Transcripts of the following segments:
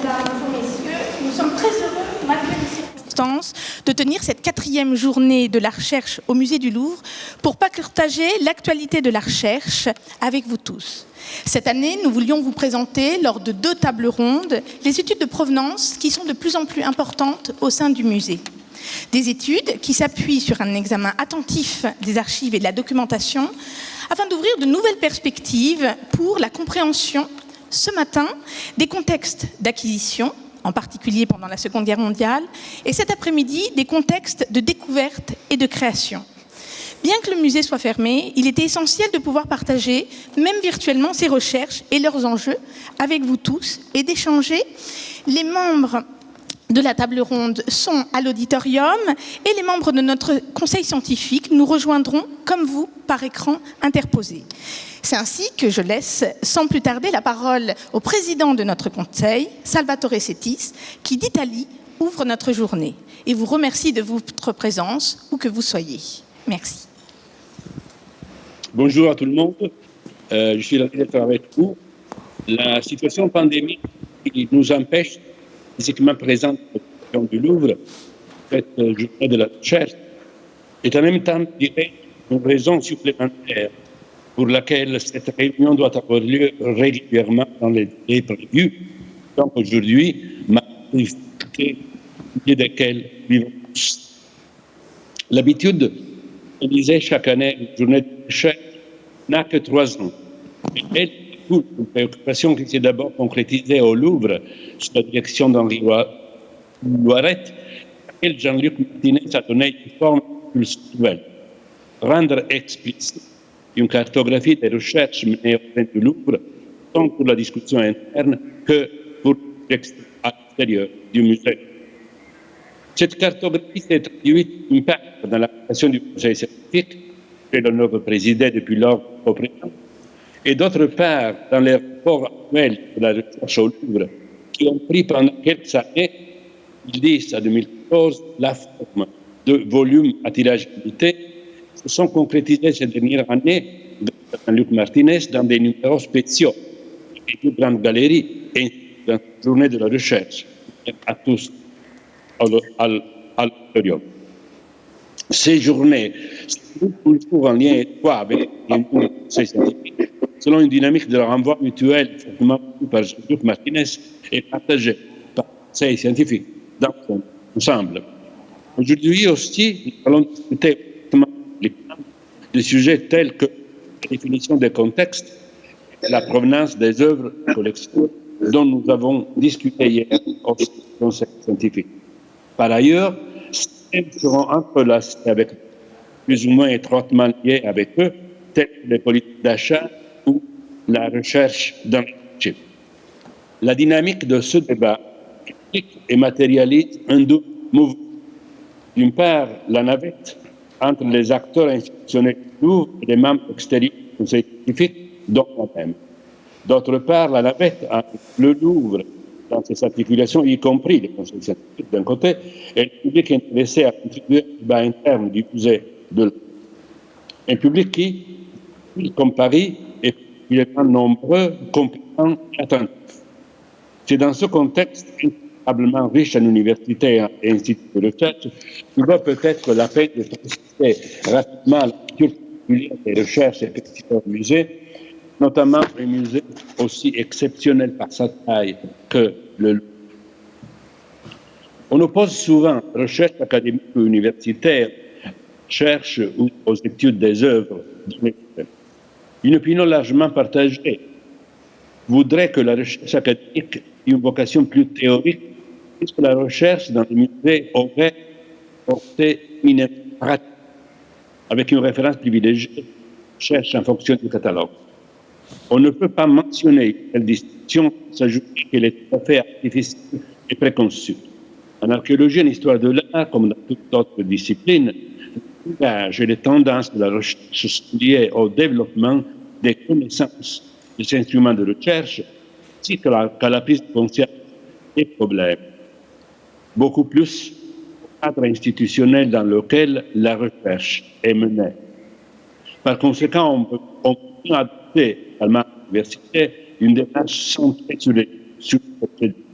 mesdames et messieurs, nous sommes très heureux, malgré les circonstances, de tenir cette 4e journée de la recherche au Musée du Louvre pour partager l'actualité de la recherche avec vous tous. Cette année, nous voulions vous présenter, lors de 2 tables rondes, les études de provenance qui sont de plus en plus importantes au sein du musée. Des études qui s'appuient sur un examen attentif des archives et de la documentation afin d'ouvrir de nouvelles perspectives pour la compréhension, ce matin, des contextes d'acquisition, en particulier pendant la Seconde Guerre mondiale, et cet après-midi, des contextes de découverte et de création. Bien que le musée soit fermé, il était essentiel de pouvoir partager, même virtuellement, ces recherches et leurs enjeux avec vous tous et d'échanger. Les membres de la table ronde sont à l'auditorium et les membres de notre conseil scientifique nous rejoindront, comme vous, par écran interposé. C'est ainsi que je laisse sans plus tarder la parole au président de notre conseil, Salvatore Settis, qui d'Italie ouvre notre journée et vous remercie de votre présence, où que vous soyez. Merci. Bonjour à tout le monde. Je suis là d'être avec vous. La situation pandémique qui nous empêche physiquement présente du Louvre, cette journée de la recherche, est en même temps, je dirais, une raison supplémentaire pour laquelle cette réunion doit avoir lieu régulièrement dans les délais prévus. Donc aujourd'hui, malgré desquels vivons tous. L'habitude, on disait chaque année, une journée de recherche n'a que 3 ans. Et une préoccupation qui s'est d'abord concrétisée au Louvre sous la direction d'Henri Loiret, à laquelle Jean-Luc Martinez a donné une forme plus nouvelle. Rendre explicite une cartographie des recherches menées au sein du Louvre, tant pour la discussion interne que pour l'extérieur du musée. Cette cartographie s'est traduite d'une part dans la création du conseil scientifique, que l'on peut présider depuis lors au présent, et d'autre part dans les rapports actuels de la recherche au Louvre, qui ont pris pendant quelques années, 2010 à 2014, la forme de volumes à tirage limité, se sont concrétisés ces dernières années, grâce à Jean-Luc Martinez, dans des numéros spéciaux, et plus grandes galeries, et dans la journée de la recherche, à tous, à l'auditorium. Ces journées sont toujours en lien étroit avec les conseils scientifiques, selon une dynamique de renvoi mutuel fortement par Jean-Luc Martinez et partagée par le conseil scientifique dans son ensemble. Aujourd'hui aussi, nous allons discuter des sujets tels que la définition des contextes, la provenance des œuvres collections dont nous avons discuté hier au conseil scientifique. Par ailleurs, ces thèmes seront entrelacés avec plus ou moins étroitement liés avec eux, tels que les politiques d'achat ou la recherche dans les archives. La dynamique de ce débat explique et matérialise un double mouvement. D'une part, la navette entre les acteurs institutionnels du Louvre et les membres extérieurs du conseil scientifique, dont moi-même. D'autre part, la navette entre le Louvre dans ses articulations, y compris les conseils scientifiques d'un côté, et le public intéressé à contribuer au débat interne du musée de l'Ouvre. Un public qui, comme Paris, est particulièrement nombreux, compétent et attentif. C'est dans ce contexte incroyablement riche en universités et instituts de recherche qu'il vaut peut-être la peine de préciser rapidement la nature particulière des recherches effectuées au musée, notamment un musée aussi exceptionnel par sa taille que le Louvre. On oppose souvent recherche académique ou universitaire, recherche ou aux études des œuvres. Une opinion largement partagée voudrait que la recherche académique ait une vocation plus théorique, puisque la recherche dans les musées aurait porté une pratique, avec une référence privilégiée, recherche en fonction du catalogue. On ne peut pas mentionner cette distinction sans ajouter qu'elle est tout à fait artificielle et préconçue. En archéologie et en histoire de l'art, comme dans toute autre discipline, l'usage et les tendances de la recherche sont liées au développement des connaissances des instruments de recherche, ainsi qu'à la prise de conscience des problèmes. Beaucoup plus au cadre institutionnel dans lequel la recherche est menée. Par conséquent, on peut adopter, à l'université, une démarche centrée sur les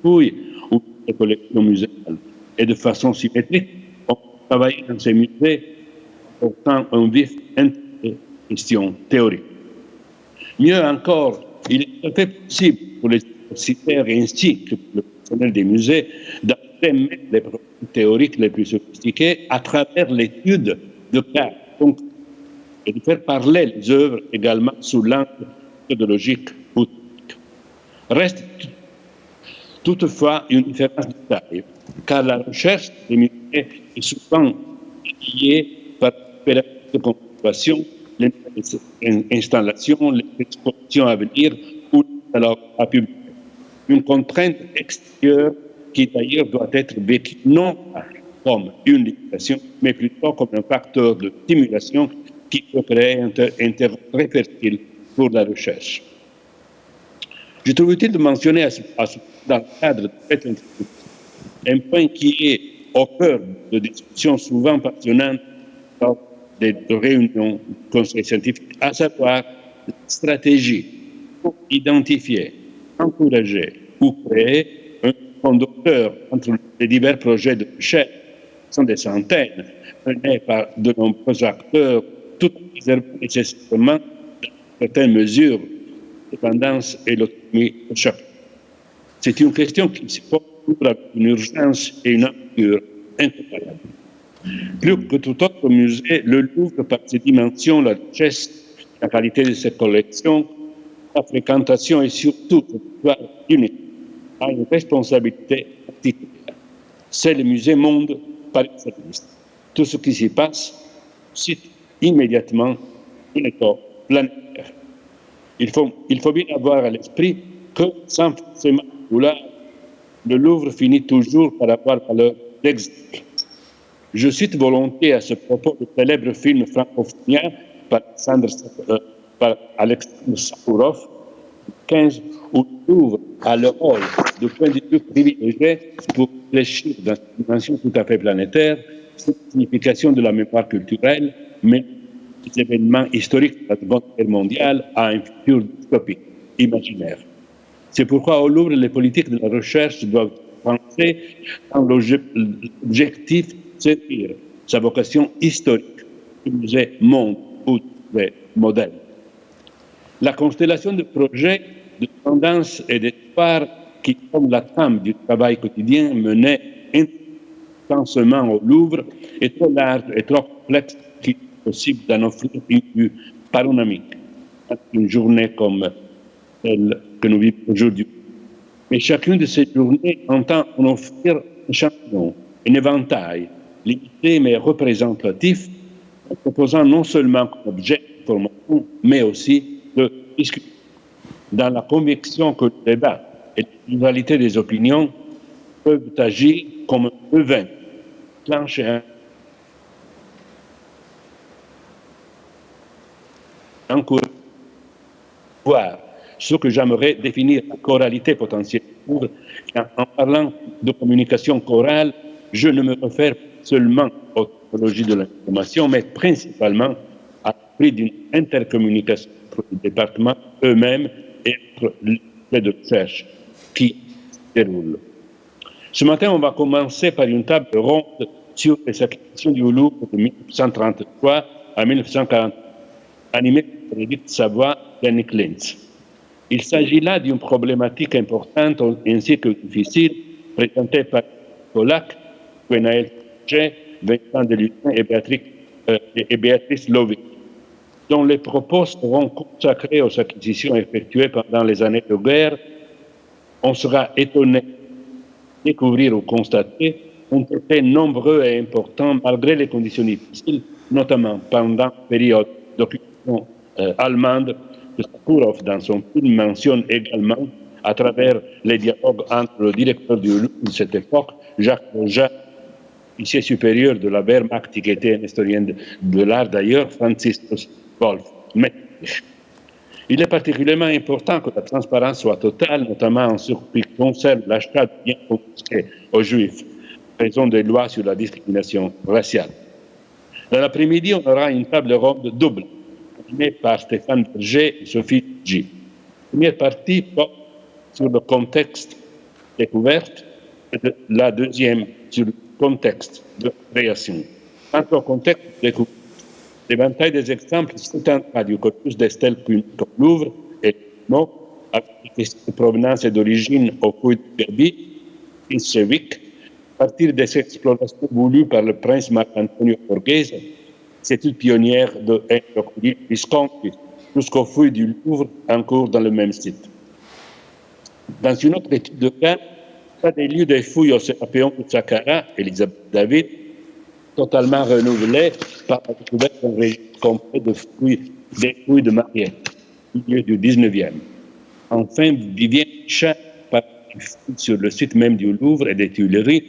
fouilles ou des collections muséales. Et de façon symétrique, on travaille dans ces musées portant un vif intérêt aux questions théoriques. Mieux encore, il est tout à fait possible pour les universitaires ainsi que pour le personnel des musées d'amener les problèmes théoriques les plus sophistiqués à travers l'étude de cas concrets et de faire parler les œuvres également sous l'angle méthodologique ou technique. Reste toutefois une différence de taille, car la recherche des musées est souvent liée par de conservation, les installations, les expositions à venir ou à publier. Une contrainte extérieure qui d'ailleurs doit être vécue non pas comme une limitation, mais plutôt comme un facteur de stimulation qui peut créer un terrain très fertile pour la recherche. Je trouve utile de mentionner dans le cadre de cette introduction un point qui est au cœur de discussions souvent passionnantes lors des réunions du Conseil scientifique, à savoir la stratégie pour identifier, encourager ou créer un conducteur entre les divers projets de recherche, qui sont des centaines, menés par de nombreux acteurs, tout en préservant nécessairement, dans certaines mesures, l'indépendance et l'autonomie de chacun. C'est une question qui se pose avec une urgence et une ampleur incroyable. Plus que tout autre musée, le Louvre, par ses dimensions, la richesse, la qualité de ses collections, la fréquentation et surtout l'histoire unique, a une responsabilité particulière. C'est le musée monde par excellence. Tout ce qui s'y passe cite immédiatement une époque planétaire. Il faut bien avoir à l'esprit que, sans forcément vouloir, le Louvre finit toujours par avoir valeur d'exemple. Je cite volontiers à ce propos le célèbre film francophonien par Alexandre Sakourov, 15, où le Louvre a le rôle de point de vue privilégié pour réfléchir dans une dimension tout à fait planétaire sur la signification de la mémoire culturelle, mais les événements historiques de la Seconde Guerre mondiale à un futur dystopique, imaginaire. C'est pourquoi au Louvre, les politiques de la recherche doivent penser dans l'objectif de servir sa vocation historique, du musée monde ou du modèle. La constellation de projets, de tendances et d'espoirs qui forment la trame du travail quotidien mené intensément au Louvre est trop large et trop complexe qu'il est possible d'en offrir une vue panoramique à une journée comme celle que nous vivons aujourd'hui. Mais chacune de ces journées entend en offrir un champion, un éventail, limité mais représentatif, en proposant non seulement comme objet d'information, mais aussi de discussion, dans la conviction que le débat et la pluralité des opinions peuvent agir comme un levain, clencher encourager, voir ce que j'aimerais définir la choralité potentielle. En parlant de communication chorale, je ne me réfère seulement aux technologies de l'information, mais principalement à l'esprit d'une intercommunication entre les départements eux-mêmes et entre les de recherche qui se déroulent. Ce matin, on va commencer par une table ronde sur les acquisitions du Louvre de 1933 à 1940, animée par Bénédicte Savoie et Annick Lentz. Il s'agit là d'une problématique importante ainsi que difficile, présentée par Colac, Gwenaël G, Vincent Delussin et Béatrice Lovic, dont les propos seront consacrés aux acquisitions effectuées pendant les années de guerre. On sera étonné de découvrir ou constater ont été nombreux et importants malgré les conditions difficiles, notamment pendant la période d'occupation allemande, que Sakourov, dans son film, mentionne également à travers les dialogues entre le directeur du Louvre de cette époque, Jacques Roja, officier supérieur de la Wehrmacht, qui était un historien de l'art d'ailleurs, Franziskus Wolf. Mais il est particulièrement important que la transparence soit totale, notamment en ce qui concerne l'achat de biens confisqués aux Juifs, en raison des lois sur la discrimination raciale. Dans l'après-midi, on aura une table ronde double, animée par Stéphane Berger et Sophie G. La première partie porte sur le contexte découverte, et la deuxième sur le contexte de création. Quant au contexte de découverte, l'éventail des exemples s'étendra du corpus d'Estelle Louvre et mot avec des questions de provenance et d'origine aux fouilles de Derby, Insevic, à partir des explorations voulues par le prince Marc-Antonio Borghese, étude pionnière de Visconti, jusqu'aux fouilles du Louvre en cours dans le même site. Dans une autre étude de cas, pas des lieux des fouilles au Sérapéon de Saqqara, Elisabeth David, totalement renouvelés par la découverte d'un régime complet de fouilles, des fouilles de Mariette, au milieu du 19e. Enfin, Vivien Chat, par sur le site même du Louvre et des Tuileries,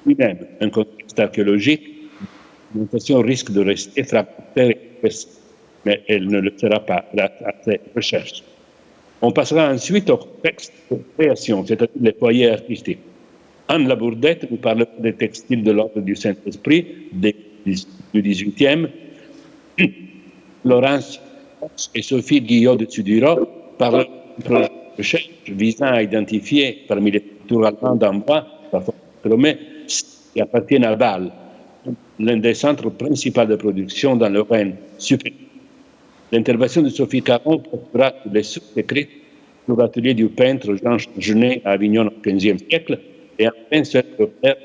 lui-même un contexte archéologique, l'orientation risque de rester fragmentaire, mais elle ne le sera pas à ses recherches. On passera ensuite au contexte de création, c'est-à-dire les foyers artistiques. Anne Labourdette nous parle des textiles de l'ordre du Saint-Esprit du XVIIIe. Laurence et Sophie Guillot de Tudiro parlent d'un projet de recherche visant à identifier parmi les peintures allemandes en bois, parfois chromées, qui appartiennent à Bâle, l'un des centres principaux de production dans le Rhin supérieur. L'intervention de Sophie Caron portera les sources écrites sur l'atelier du peintre Jean Genet à Avignon au XVe siècle, et enfin, cette repère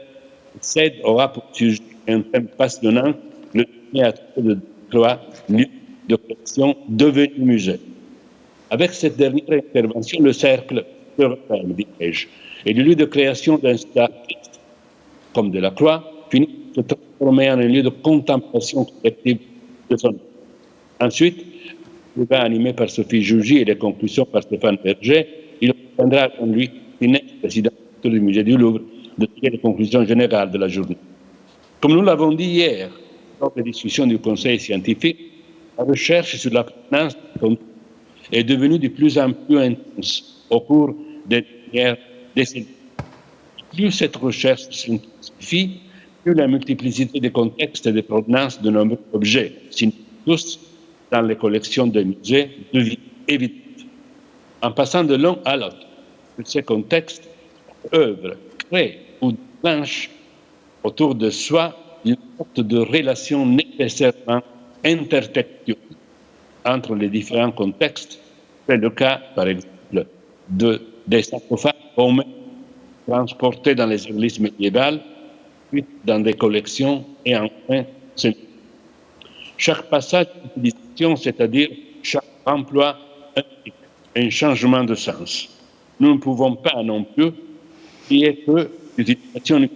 aura pour sujet un thème passionnant, le dernier atelier de Croix, lieu de collection devenu musée. Avec cette dernière intervention, le cercle se referme, dirais-je, et le lieu de création d'un style artiste, comme de la Croix, finit de se transformer en un lieu de contemplation collective de son œuvre. Ensuite, le débat animé par Sophie Jougy et les conclusions par Stéphane Berger, il reviendra à Jean-Louis Tinet, président du musée du Louvre, de tirer les conclusions générales de la journée. Comme nous l'avons dit hier, lors des discussions du Conseil scientifique, la recherche sur la provenance est devenue de plus en plus intense au cours des dernières décennies. Plus cette recherche s'intensifie, plus la multiplicité des contextes et des provenances de nombreux objets, sinon tous dans les collections des musées, devient évidente. En passant de l'un à l'autre, de ces contextes, œuvres, créent ou déclenchent autour de soi une sorte de relation nécessairement intertextuelle entre les différents contextes. C'est le cas, par exemple, des sarcophages romains transportés dans les églises médiévales, puis dans des collections, et enfin, chaque passage d'utilisation, c'est-à-dire chaque emploi, implique un changement de sens. Nous ne pouvons pas non plus dire que l'utilisation,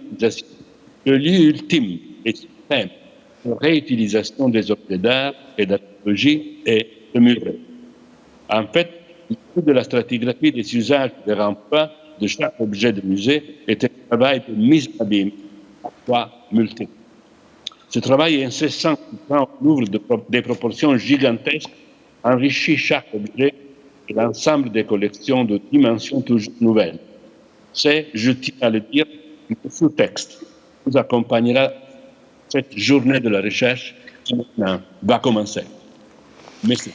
le lieu ultime et suprême de réutilisation des objets d'art et d'archéologie est le musée. En fait, le coût de la stratigraphie des usages et des remploi de chaque objet de musée est un travail de mise en abîme, parfois multiple. Ce travail incessant qui prend au Louvre des proportions gigantesques enrichit chaque objet et l'ensemble des collections de dimensions toujours nouvelles. C'est, je tiens à le dire, le sous-texte vous accompagnera cette journée de la recherche qui maintenant va commencer. Merci.